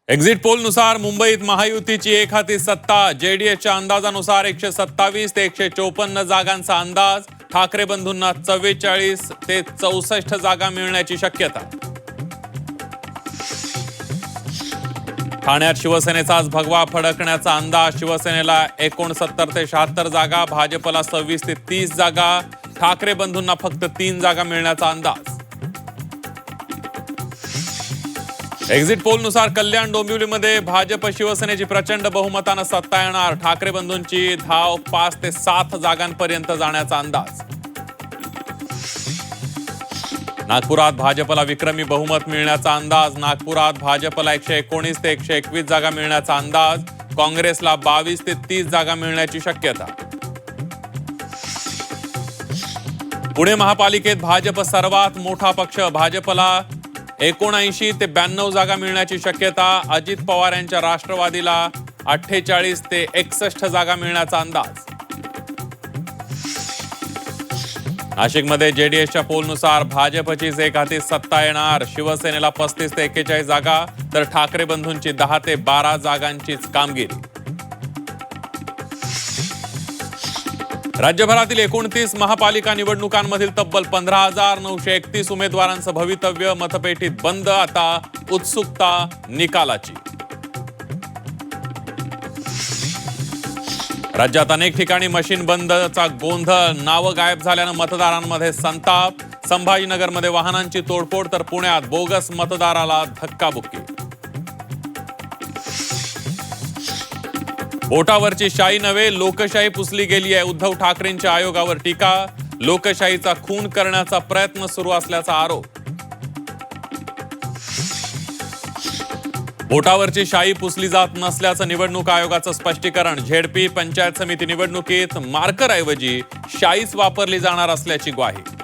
Exit पोलनुसार मुंबईत महायुतीची एक हाती सत्ता. जेडीएसच्या अंदाजानुसार 127 ते 154 जागांचा अंदाज. ठाकरे बंधूंना 44 ते 64 जागा मिळण्याची शक्यता. ठाण्यात शिवसेनेचा भगवा फडकण्याचा अंदाज. शिवसेनेला 69 ते 76 जागा, भाजपला 26 ते 30 जागा, ठाकरे बंधूंना फक्त 3 जागा मिळण्याचा अंदाज. एक्झिट पोलनुसार कल्याण डोंबिवलीमध्ये भाजप शिवसेनेची प्रचंड बहुमतानं सत्ता येणार. ठाकरे बंधूंची धाव 5 ते 7 जागांपर्यंत जाण्याचा अंदाज. नागपुरात भाजपला विक्रमी बहुमत मिळण्याचा अंदाज. नागपुरात भाजपला 119 ते 121 जागा मिळण्याचा अंदाज. काँग्रेसला 22 ते 30 जागा मिळण्याची शक्यता. पुणे महापालिकेत भाजप सर्वात मोठा पक्ष. भाजपला 79 ते 92 जागा मिळण्याची शक्यता. अजित पवार यांच्या राष्ट्रवादीला 48 ते 61 जागा मिळण्याचा अंदाज. नाशिकमध्ये जेडीएसच्या पोलनुसार भाजपचीच एक हाती सत्ता येणार. शिवसेनेला 35 ते 41 जागा, तर ठाकरे बंधूंची 10 ते 12 जागांचीच कामगिरी. राज्यभरातील 29 महापालिका निवडणुकांमधील तब्बल 15,931 उमेदवारांचं भवितव्य मतपेटीत बंद. आता उत्सुकता निकालाची. राज्यात अनेक ठिकाणी मशीन बंदचा गोंधळ. नावं गायब झाल्यानं मतदारांमध्ये संताप. संभाजीनगरमध्ये वाहनांची तोडफोड, तर पुण्यात बोगस मतदाराला धक्काबुक्की. बोटावरची शाई नव्हे, लोकशाही पुसली गेली आहे. उद्धव ठाकरेंच्या आयोगावर टीका. लोकशाहीचा खून करण्याचा प्रयत्न सुरू असल्याचा आरोप. बोटावरची शाई पुसली जात नसल्याचं निवडणूक आयोगाचं स्पष्टीकरण. झेडपी पंचायत समिती निवडणुकीत मार्करऐवजी शाईच वापरली जाणार असल्याची ग्वाही.